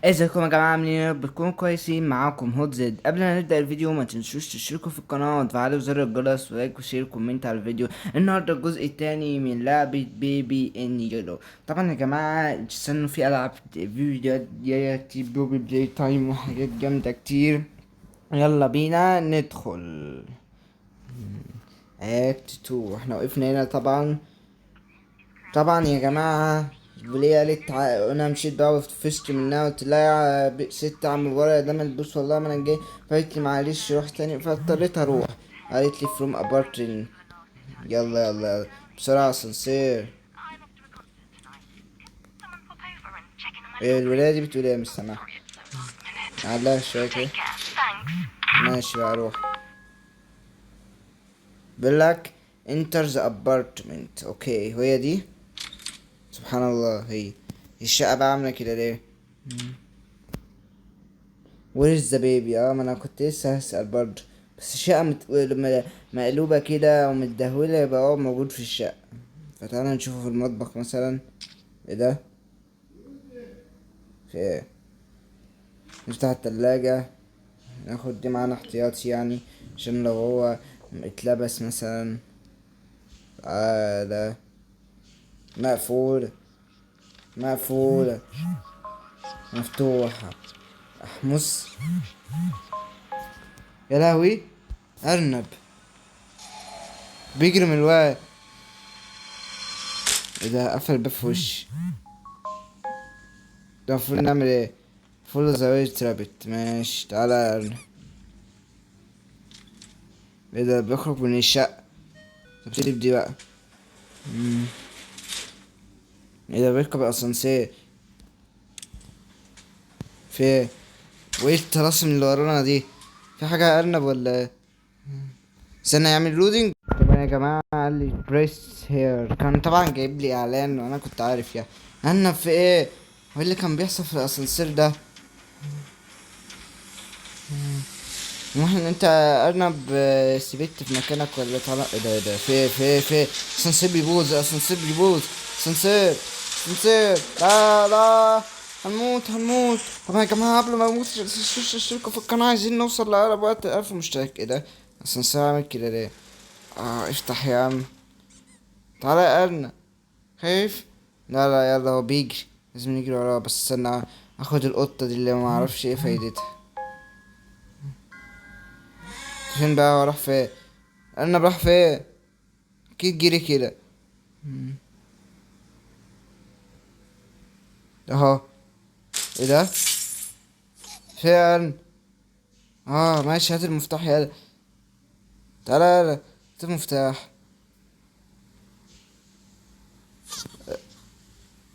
ازيكم يا جماعه، عاملين ايه؟ بتكونوا كويسين. معاكم هوت زد. قبل ما نبدا الفيديو ما تنسوش تشتركوا في القناه وتفعلوا زر الجرس ولايك وشير وكومنت على الفيديو. النهارده الجزء الثاني من لعبه بيبي ان يلو. طبعا يا جماعه تستنوا في العاب فيديوهات جايه كتير، بيبي بلاي تايم وحاجات جامده كتير. يلا بينا ندخل اكت 2. احنا وقفنا هنا طبعا يا جماعة. وليه قالت انا مشيت بقى وفشت منها، قلت لها يا ست عم الورق ده ملبوس، والله ما انا جاي. فقالت لي معلش روح تاني، فاضطريت اروح. قالت لي فروم ابارتن. يلا يلا يلا بسرعة اسانسير. إيه الولاية دي بتقول ايه؟ مش سامعها. علقها شوية كده. ماشي بقى روح. بيقولك enter the apartment. اوكي وهي دي. سبحان الله، هي الشقة بقى عاملة كده ليه؟ وير ذا بيبي. ما انا كنت لسه هسأل برضه. بس الشقة مقلوبة كده ومتدهولة، يبقى هو موجود في الشقة. فتعالى نشوفه في المطبخ مثلا. ايه ده؟ في ايه؟ نفتح التلاجة. ناخد دي معانا احتياطي يعني، عشان لو هو اتلبس مثلا. ده مقفولة. مقفولة. مفتوحة. احمص. يا لهوي، ارنب بيجري من الواد. ايه ده؟ قفل الباب في وشي. ده المفروض نعمل ايه؟ فول ذا ترابت. ماشي تعالى يا ارنب. ايه ده؟ بيخرج من الشقة. طب سيب دي بقى. مم. ايه ده؟ بيركب الاسانسير. في ايه؟ وايه الطلاسم اللي ورانا دي؟ في حاجة ارنب ولا ايه؟ استنى يعمل لودينج. طبعا يا جماعة قال لي بريس هير، كان طبعا جايب لي اعلان وانا كنت عارف يعني. ارنب في ايه؟ وايه اللي كان بيحصل في الاسانسير ده؟ المهم انت ارنب، سبت في مكانك ولا طلع؟ ايه ده؟ ايه ده؟ في اسانسير بيبوظ، اسانسير بيبوظ. اسانسير. اسانسير. لا لا، هنموت هنموت. طب يا جماعة قبل ما اموت اشتركوا في القناة، عايزين نوصل لأقرب وقت 1000 مشترك. ايه ده؟ اسانسير عامل كده ليه؟ افتح يا عم. تعالى يا ارنب. خايف؟ لا لا يلا، هو بيجري. لازم نجري وراه. بس استنى اخد القطة دي اللي ما اعرفش ايه فايدتها. فين بقى؟ هو راح فين؟ ارنب راح فين؟ اكيد جري كده. اهو. ايه ده؟ فين؟ ماشي، هات المفتاح يلا. تعالى يلا، هات المفتاح.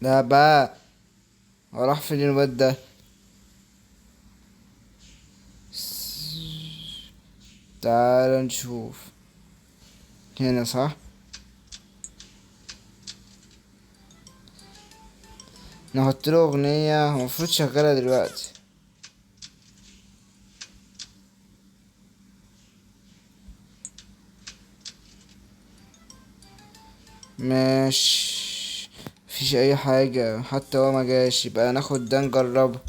ده بقى. هو راح فين الواد ده؟ تعالى نشوف. هنا صح. نحط له اغنية، هو المفروض شغالة دلوقتي. مش مفيش اي حاجة، حتى هو ما جاش. يبقى ناخد ده نجربه.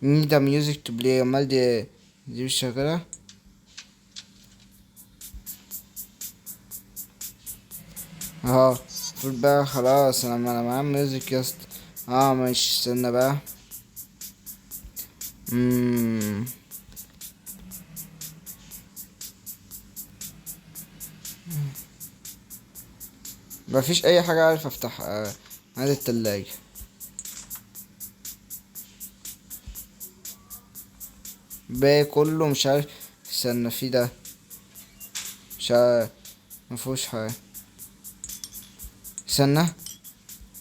need a music to play. امال دي مش شغالة. اهو. المفروض بقى خلاص. انا معايا ميوزك يا اسطى. ماشي استنى بقى. مم. مفيش اي حاجة عارف افتح. هذه التلاجة. باقي كله مش عارف. استنى في ده. مش عارف. مفهوش حاجة. استنى.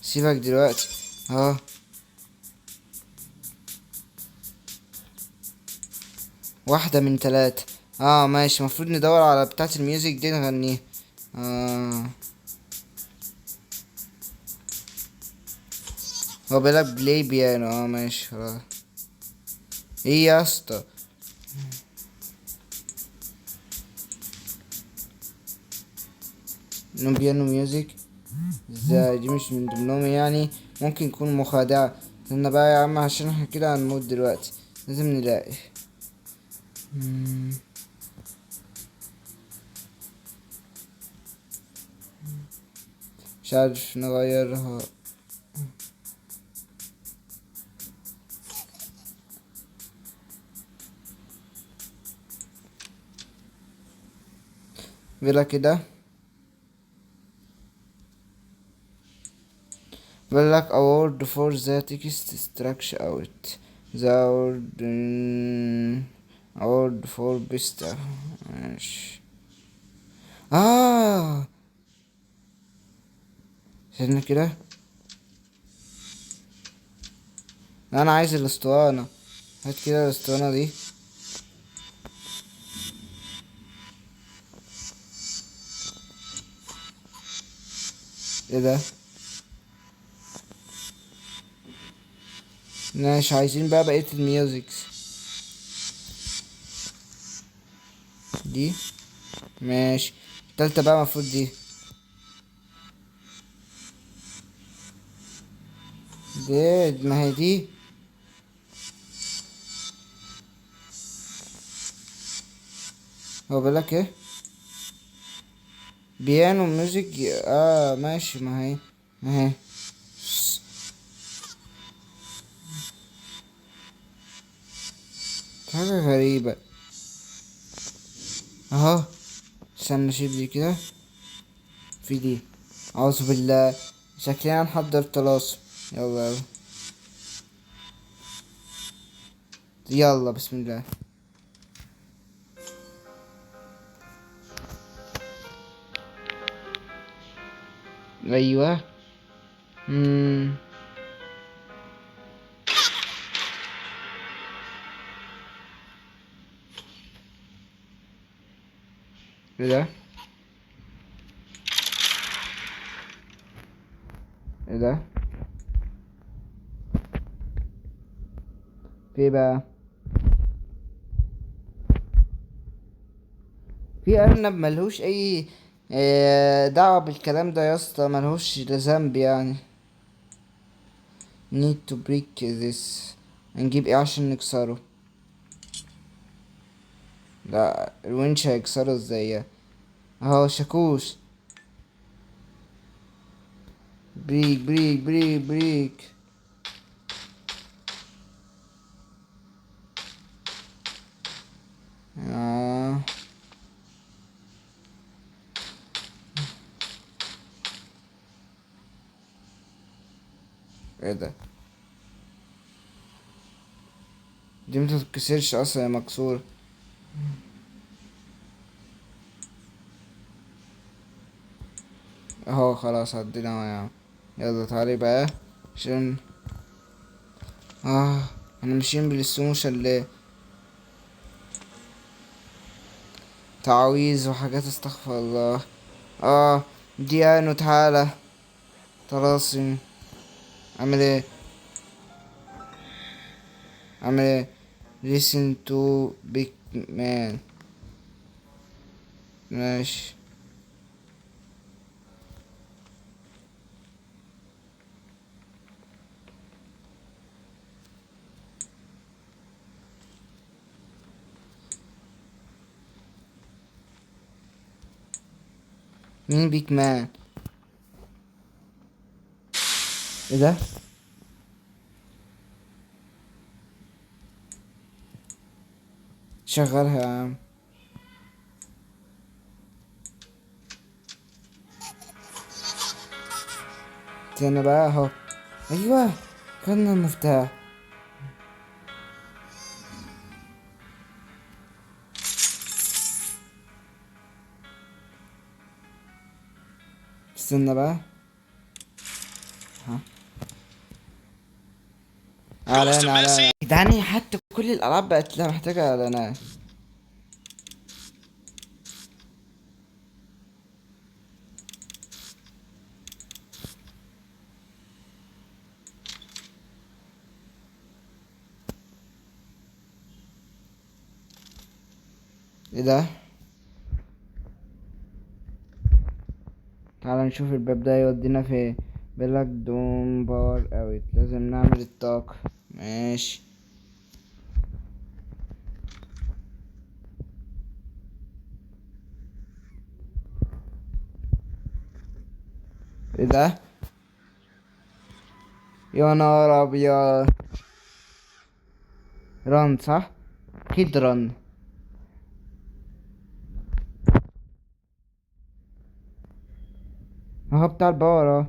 سيبك دلوقتي. اه واحدة من تلاتة. ماشي، المفروض ندور على بتاعة الميوزك دي نغنيها. اه هو بيلعب بلاي بيانو. ماشي خلاص. ايه يا اسطى؟ انه بيانو ميوزك. ازاي دي مش من ضمنهم يعني؟ ممكن يكون مخادعة. استنى بقى يا عم عشان احنا كده هنموت دلوقتي. لازم نلاقي. مم. مش عارف نغيرها. بلا كده. بيقول لك award for the text structure out. the award award for best. ماشي. استنى كده. انا عايز الاسطوانة. هات كده الاسطوانة دي. ايه ده؟ ماشي، عايزين بقى بقية الميوزكس دي. ماشي. التالتة بقى المفروض دي. دي ما هي دي. هو بيقولك ايه؟ بيانو ميوزك. ماشي، ما هي. ما هي. حاجة غريبة اهو. استنى اشيل دي كده. في دي. اعوذ بالله. شكلنا نحضر طلاسم. يلا يلا. يلا بسم الله. ايوه. امم ايه ده؟ ايه ده؟ في إيه بقى؟ في ارنب ملهوش اي دعوة بالكلام ده يا اسطى، ملهوش ذنب يعني. need to break this. هنجيب ايه عشان نكسره؟ لا الونش هيكسره ازاي؟ اهو شاكوش. بريك بريك بريك بريك. آه. ايه ده؟ دي متتكسرش اصلا، هي مكسورة. اهو خلاص عدينا يا عم. يلا تعالي بقى. عشان اه احنا ماشيين بالسموشة اللي تعويذ وحاجات، استغفر الله. ديانو تعالى. طلاسم. عامل ايه؟ عامل ايه؟ listen to big man. ماشي. مين بيك مان؟ ايه ده؟ شغلها يا عم. استنى بقى اهو. ايوه. خدنا المفتاح. استنى بقى. ها. اعلان. جدعني حتى كل الالعاب بقت لا محتاجة اعلانات. ايه ده؟ تعال نشوف الباب ده يودينا في. بيقولك دوم باور اوت، لازم نعمل الطاقة. ماشي. ايه ده؟ يا نهار ابيض. رن صح؟ اكيد رن. اهو بتاع الباور اهو.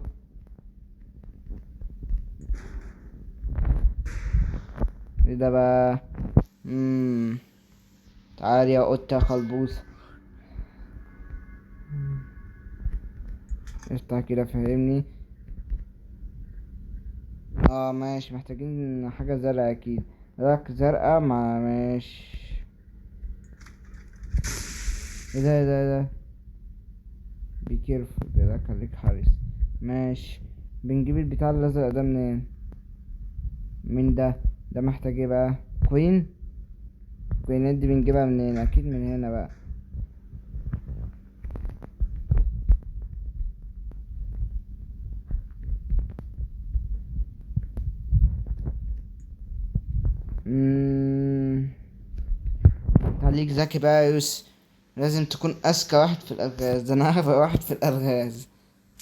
ايه ده بقى؟ تعال يا قطة يا خلبوس. افتح كده فهمني. اه ماشي، محتاجين حاجة زرقاء اكيد. لك زرقاء مع ماشي. ايه ده ايه ده ايه ده؟ بي كيرفول، ده خليك حريص. ماشي. بنجيب البتاع الازرق ده منين؟ من ده. ده محتاج ايه بقى؟ كوين. كوينات دي بنجيبها منين؟ اكيد من هنا بقى. مم. خليك ذكي بقى يا يوسف. لازم تكون اذكى واحد في الالغاز، ده انا اغبى واحد في الالغاز.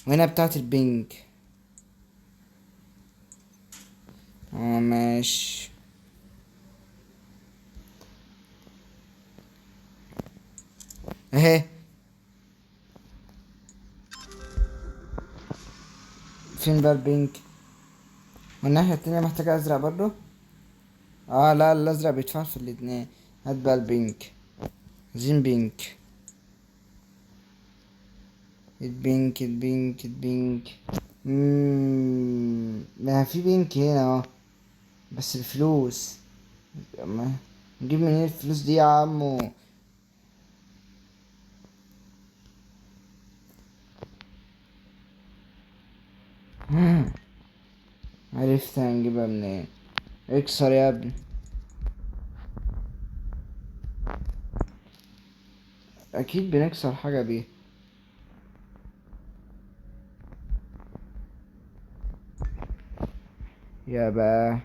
وهنا بتاعت البنك. اه ماشي. اهي. فين بقى البنك؟ والناحية التانية محتاجة ازرق برضو. اه لا، الازرق بيتفعل في الاتنين. هات بقى البنك. عايزين بنك. البنك البنك البنك. ما في بنك هنا اهو. بس الفلوس. ما نجيب منين الفلوس دي يا عمو؟ عرفت هنجيبها منين. اكسر يا ابني. اكيد بنكسر حاجة بيها. يا بقى.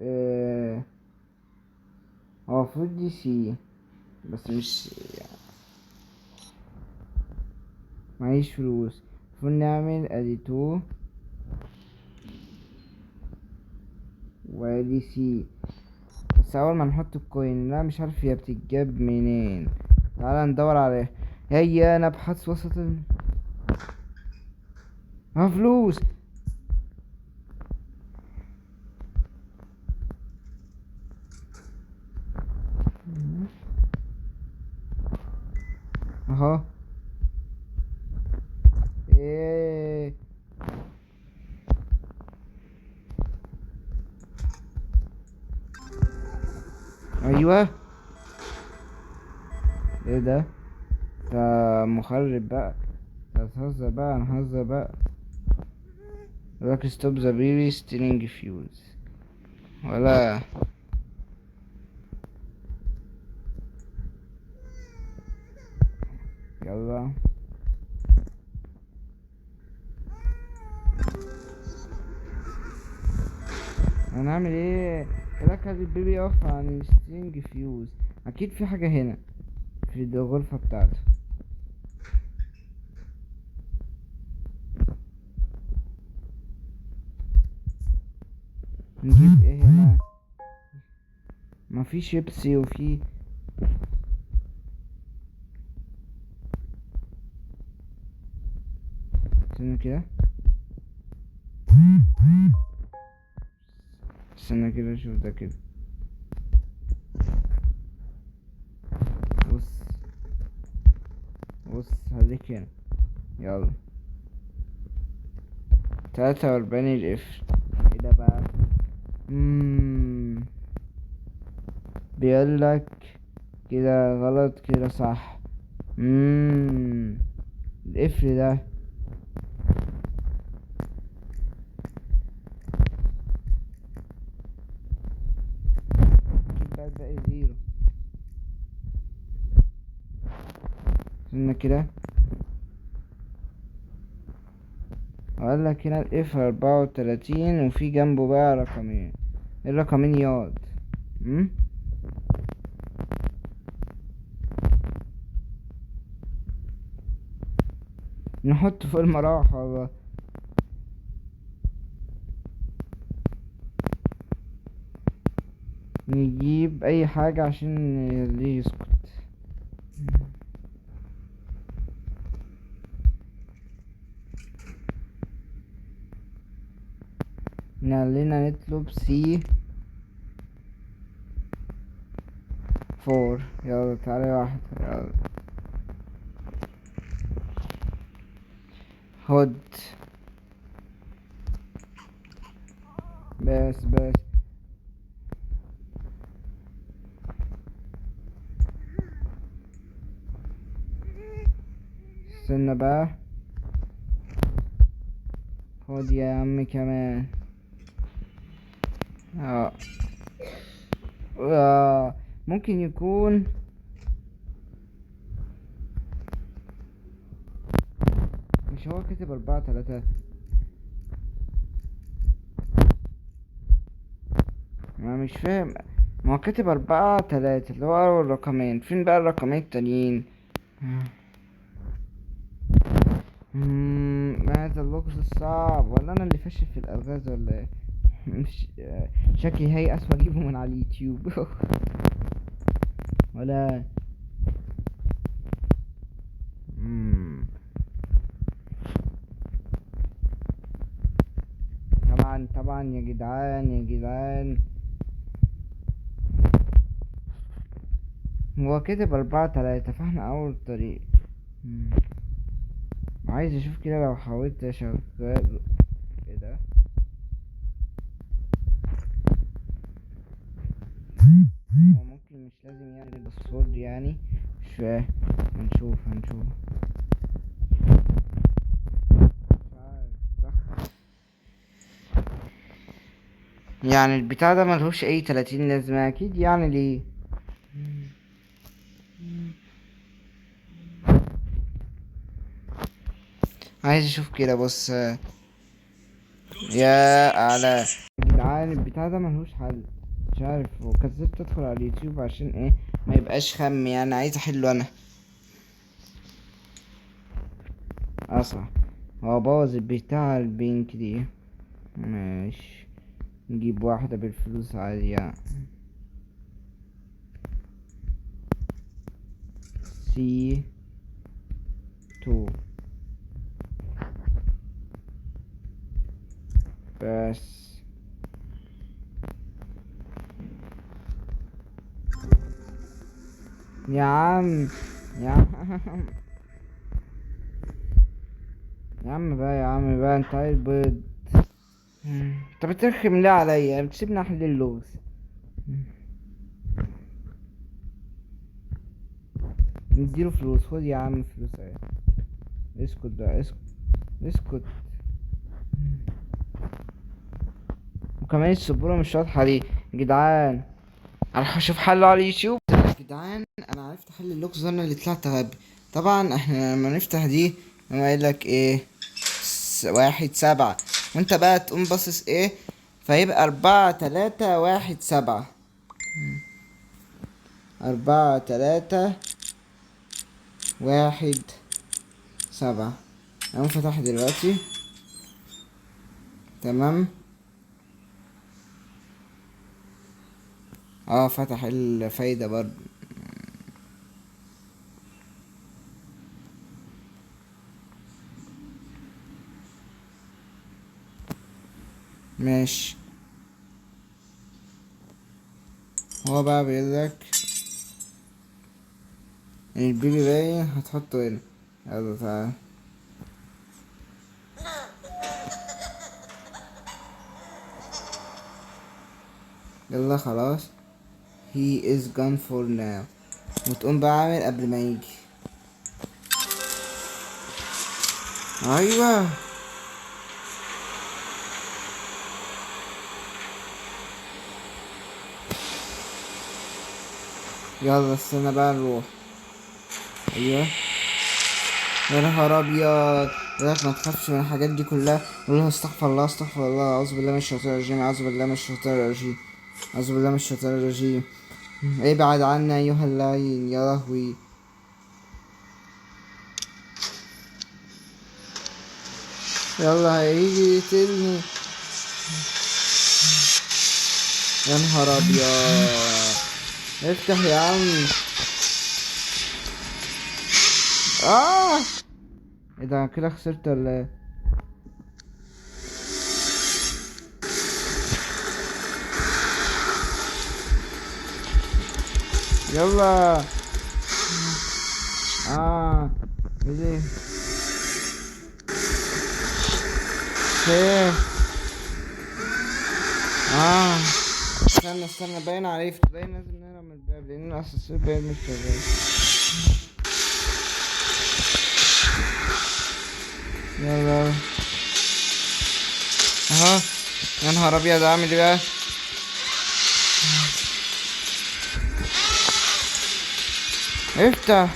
ايه. هو المفروض دي سي. بس مش يعني. معيش فلوس. المفروض نعمل ادي تو وادي سي. بس اول ما نحط الكوين، لا مش عارف هي بتتجاب منين. تعالى ندور عليها. هيا نبحث وسط ها فلوس. اهو. ايه. ايوه. ايه ده؟ ده مخرب بقى. ده هتهزر بقى، هنهزر بقى. لك ستوب ذا بيبي ستيلينج فيوز. ولا. يلا. هنعمل ايه؟ لك البيبي يقف عن ستيلينج فيوز. اكيد في حاجة هنا في الغرفة بتاعته. نجيب ايه هنا؟ ما في شيبسي وفي. استنى كده. استنى كده اشوف ده كده. بص. بص هديك هنا. يلا. 43 القفل. ايه ده بقى؟ بيقولك كده غلط كده صح. القفل ده. اكيد بقى الباقي زيرو. استنى كده، اقول لك هنا الاف 34 وفي جنبه بقى رقمين. ايه الرقمين ياض؟ نحط فوق المراوح والله. نجيب اي حاجة عشان اللي يسكت. نعلينا نطلب سي 4. يلا تعالى واحد، يلا خد. بس استنى بقى، خد يا عم كمان. اه ممكن يكون مش هو كاتب 4-3؟ ما مش فاهم، ما هو كاتب 4-3 اللي هو اول رقمين، فين بقى الرقمين التانيين؟ هذا اللغز الصعب، ولا انا اللي فاشل في الالغاز ولا ايه؟ مش شكلي هيأس واجيبه من على اليوتيوب. ولا طبعا يا جدعان هو كاتب 4-3، فاحنا اول طريق. عايز اشوف كده لو حاولت اشغل كده. هو ممكن مش لازم يعني الباسورد يعني، مش فاهم. هنشوف يعني البتاع ده ملهوش اي 30 لازمة اكيد يعني، ليه؟ عايز اشوف كده، بص يا على جدعان البتاع ده ملهوش حل، مش عارف. وكذبت ادخل على اليوتيوب عشان ايه؟ ما يبقاش خم يعني، عايز احله انا اصلا. هو بوظ البتاع البنك دي. ماشي، نجيب واحدة بالفلوس عادي يعني. سي 2 بس. يا عم يا عم يا عم بقى انت عايز بيض. انت بترخم ليه عليا؟ بتسيبني احل اللغز. نديله فلوس، خد يا عم فلوس اهي. اسكت بقى، اسكت. وكمان السبورة مش واضحة ليه يا جدعان؟ اروح اشوف حله على اليوتيوب. يا جدعان انا عرفت حل اللغز، انا اللي طلعت غبي. طبعا احنا لما نفتح دي هو قايل لك ايه؟ 1-7، وانت بقى تقوم باصص ايه؟ فيبقى 4-3-1-7. 4-3-1-7. اقوم فتح دلوقتي. تمام. فتح الفايدة برضه. ماشي. هو بقى بيقولك البيبي باين هتحطه هنا. يلا تعالى. يلا خلاص. he is gone for now. وتقوم بقى عامل قبل ما يجي. ايوه. يلا استنى بقى نروح. ايوه يا نهار ابيض. لك ما تخافش من الحاجات دي كلها، قول له استغفر الله استغفر الله، اعوذ بالله من الشيطان الرجيم، اعوذ بالله من الشيطان الرجيم، اعوذ بالله من الشيطان الرجيم. ابعد عنا ايها اللعين يا لهوي. يلا هيجي يقتلني. يا نهار ابيض. افتح يا عم. ايه ده كده خسرت ولا ايه؟ يلا. ايه ايه. استنى باين عليه، باين لازم نهرب من الباب لان الاسانسير باين مش شغال. يلا اهو. يا نهار ابيض اعمل ايه بقى؟ افتح.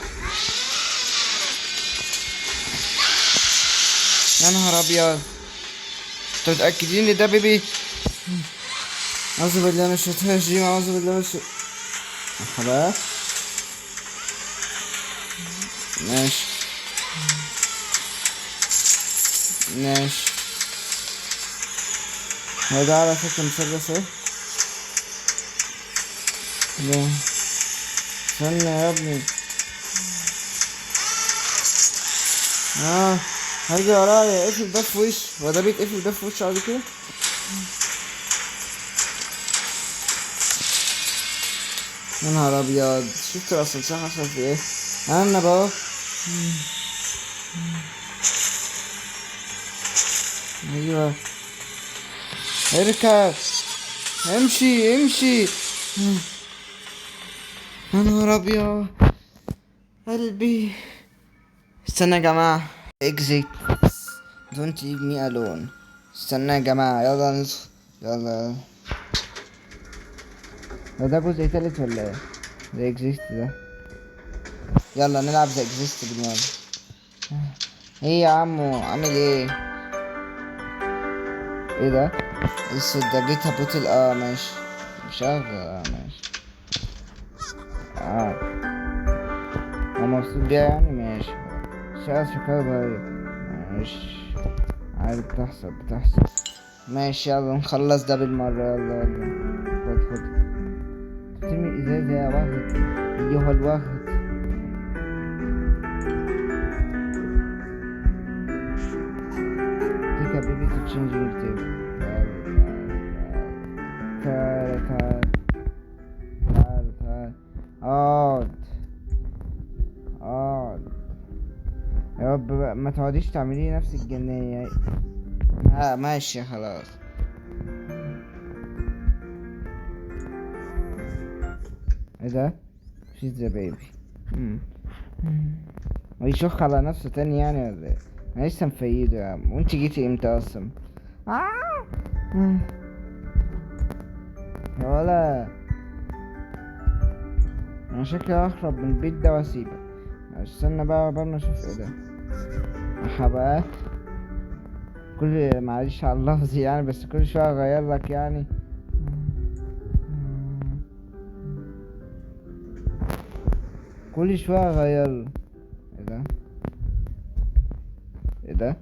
يا نهار ابيض. انتوا متأكدين ان ده بيبي؟ اعوذ بالله من الشيطان الرجيم، اعوذ بالله من الشيطان. خلاص ماشي ماشي. هو ده على فكرة مسدس ايه؟ ده استنى يا ابني. هيجي ورايا. اقفل الباب في وش. هو ده بيتقفل الباب في وش على كده؟ يا نهار ابيض. شفت الاسانسير حصل في ايه؟ انا بقى ايوه اركب. امشي امشي. يا نهار ابيض قلبي. استنى يا جماعة. اكزيت. دونت leave me alone. استنى يا جماعة يلا ندخل. يلا. ده جزء تالت ولا ايه؟ ده اكزيست ده. يلا نلعب زي اكزيست بالمرة. ايه يا عمو عامل ايه؟ ايه ده؟ الصوت ده جيت بوتل. ماشي شغل. ماشي. هو مبسوط بيها يعني. ماشي شغل شكاية ضايق. ماشي عادي بتحصل. ماشي يلا نخلص ده بالمرة. يلا خد ترمي الازازة يا وهد ايها الوهد. take a baby to change your table. تعال اقعد يا رب بقى ما تقعديش تعملي نفس الجنية. ماشي خلاص. ايه ده؟ she's the baby. ويشخ على نفسه تاني يعني ولا ايه؟ انا لسه مفيده يا عم. وانت جيتي امتى اصلا؟ يا ولا انا شكلي هخرب من البيت ده واسيبك. استنى بقى قبل ما اشوف ايه ده. بقى كل معلش على اللفظ يعني، بس كل شويه اغير لك يعني. كل شويه اغير. ايه ده؟ ايه ده؟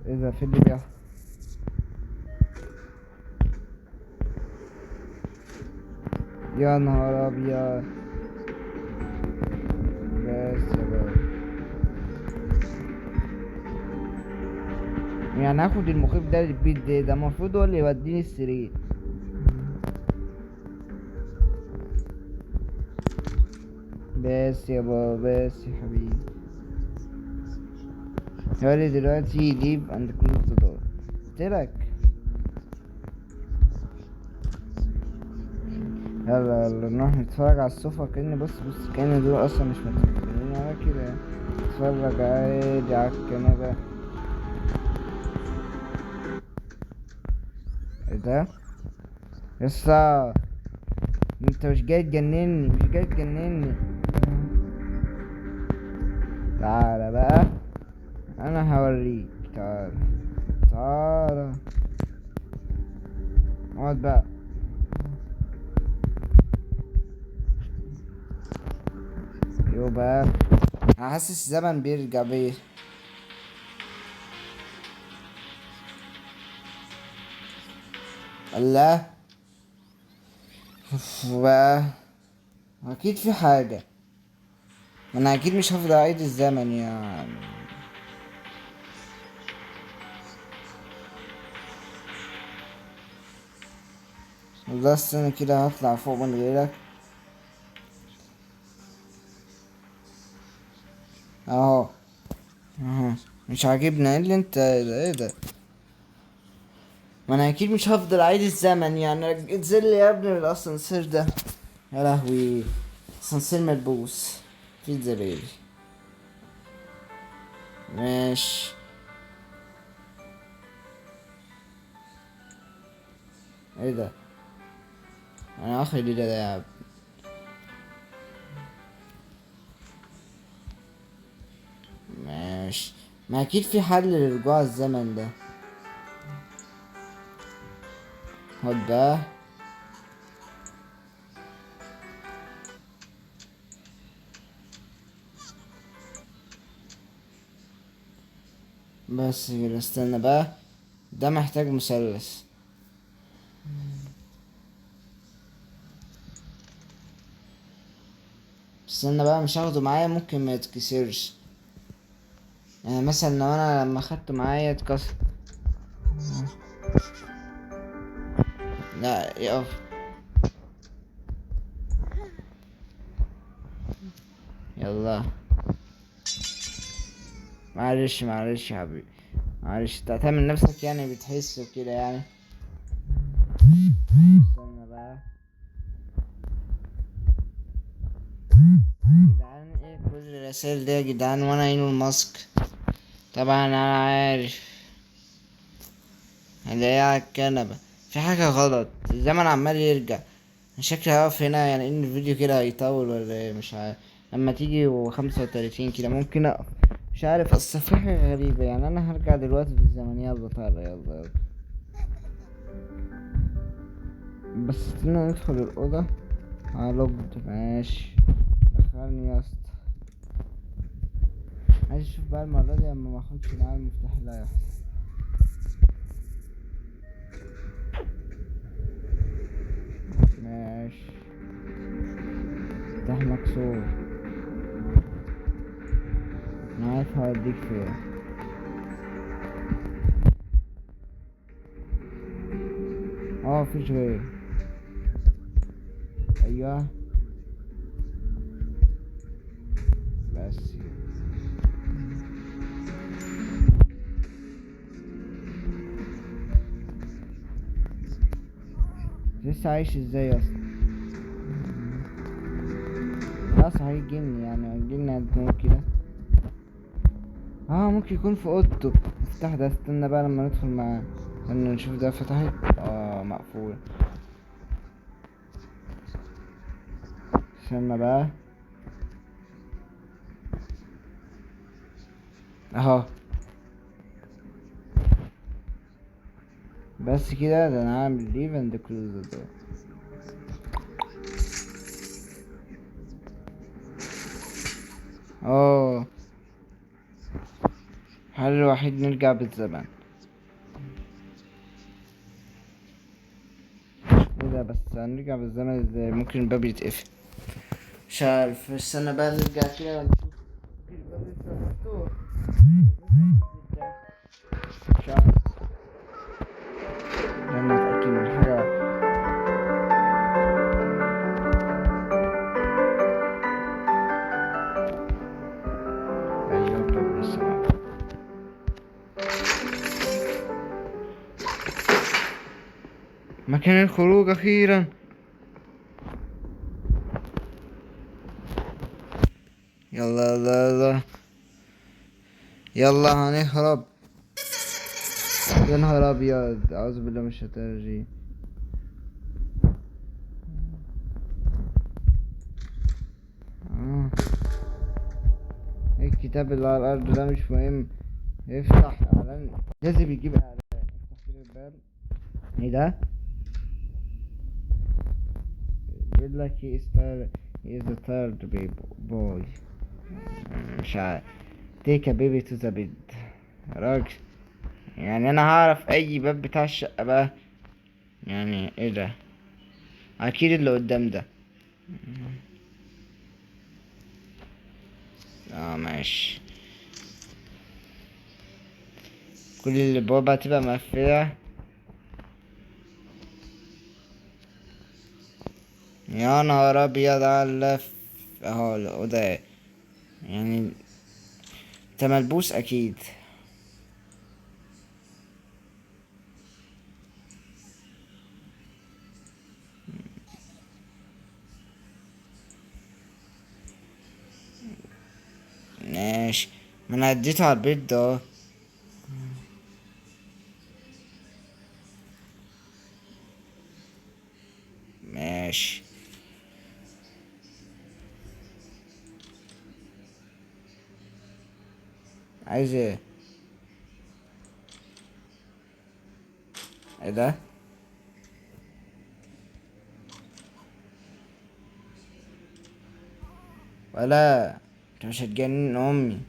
ايه ده؟ في اللي بيحصل؟ يا نهار ابيض. بس يا بابا يعني هاخد المخيف ده للبيت ده المفروض هو اللي يوديني السرير. بس يا بابا بس يا حبيبي. يالي دلوقتي leave and close the door. قلتلك. يلا نروح نتفرج على السوفا. كأن بص كأن دول اصلا مش متفقين على كده. نتفرج عادي على الكنبة. ايه ده؟ يسا انت مش جاي تجنني، مش جاي تجنني. تعالى بقى، انا هوريك. تعالى تعالى اقعد بقى. يو بقى، انا حاسس الزمن بيرجع بيه. الله. بقى اكيد في حاجة، ما انا اكيد مش هفضل اعيد الزمن يعني. والله استنى كده هطلع فوق من غيرك. اهو اهو. مش عاجبني ايه اللي انت ايه ده؟ ما انا اكيد مش هفضل اعيد الزمن يعني. انزل لي يا ابني من الاسانسير ده. يا لهوي، اسانسير ملبوس في زبالي. ماشي. ايه ده؟ انا اخر ده يا عم. ماشي. ما اكيد في حل لرجوع الزمن ده. خد بقى. بس كده، استنى بقى. ده محتاج مثلث. استنى بقى، مش هاخده معايا ممكن ما يتكسرش. يعني مثلا لو انا لما خدته معايا اتكسر. لا يقف. يلا. معلش معلش يا حبيبي. معلش، انت هتعمل نفسك يعني بتحس وكده يعني. استنى بقى. جدعان ايه كل الرسائل دي يا جدعان وانا ايلون ماسك؟ طبعا انا عارف. هنلاقيها على الكنبة. في حاجة غلط، الزمن عمال يرجع. شكلي هقف هنا يعني، ان الفيديو كده هيطول ولا ايه مش عارف. لما تيجي و35 كده ممكن اقف. مش عارف، اصل في حاجة غريبة يعني. انا هرجع دلوقتي في الزمن. يلا تعالى يلا يلا. بس استنى ندخل الأوضة. لوجد ماشي. دخلني يا اسطى. عايز اشوف بقى المرة دي لما ماخدش معايا المفتاح اللي هيحصل. ماشي. مفتاح مكسور. انا عارف هوديك فين. مفيش غير. ايوه. بس لسه عايش ازاي يا اسطى؟ لا صحيح جن يعني، الجن هتموت كده. ممكن يكون في اوضته المفتاح ده. استنى بقى لما ندخل معاه. استنى نشوف ده فتحت. مقفول. استنى بقى. اهو. بس كده، ده انا هعمل ليف اند كلوز ده. اه الحل الوحيد نرجع بالزمن. ايه ده؟ بس هنرجع بالزمن ازاي؟ ممكن الباب يتقفل. مش عارف، استنى بقى نرجع كده ونشوف. ممكن الباب لسه مفتوح. مش عارف. لما اتأكد من حاجة. ايوه الباب لسه مفتوح. مكان الخروج اخيرا. يلا يلا يلا. يلا هنهرب. يا نهار ابيض، اعوذ بالله من الشيطان الرجيم. الكتاب اللي على الأرض ده مش مهم. افتح إعلان، لازم يجيب إعلان. افتح كده الباب. ايه ده؟ بيقول لك he is a tired baby boy. مش عارف. take a baby to the bed. يا راجل، يعني انا هعرف اي باب بتاع الشقة بقى؟ يعني ايه ده؟ اكيد اللي قدام ده. ماشي. كل الابواب هتبقى مقفلة. يا نهار ابيض على اللف. اهو الأوضة يعني. انت ملبوس اكيد. ماشي. ما انا اديته على البيت ده. ماشي. عايز ايه؟ ايه ده؟ ولا انت مش هتجنن امي؟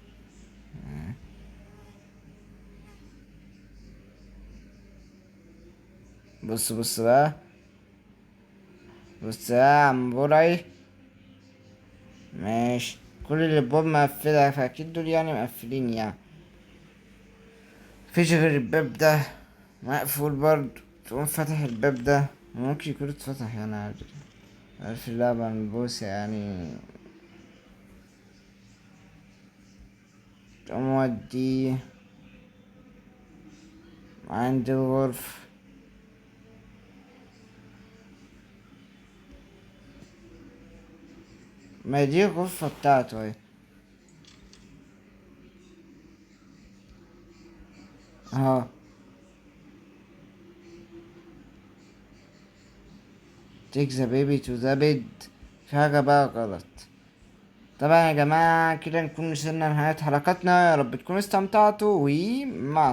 بص بص بقى. بص يا عم برعي. ماشي. كل الابواب مقفلة، فاكيد دول يعني مقفلين يعني. مفيش غير الباب ده مقفول برضه. تقوم فاتح الباب ده، ممكن يكون اتفتح يعني عادي. عارف اللعبة ملبوسة يعني. تقوم وديه عند الغرفة. ما دي الغرفة بتاعته اهي. اهو. take the baby to the bed. في حاجة بقى غلط. طبعا يا جماعة كده نكون وصلنا لنهاية حلقتنا. يا رب تكونوا استمتعتوا، ومع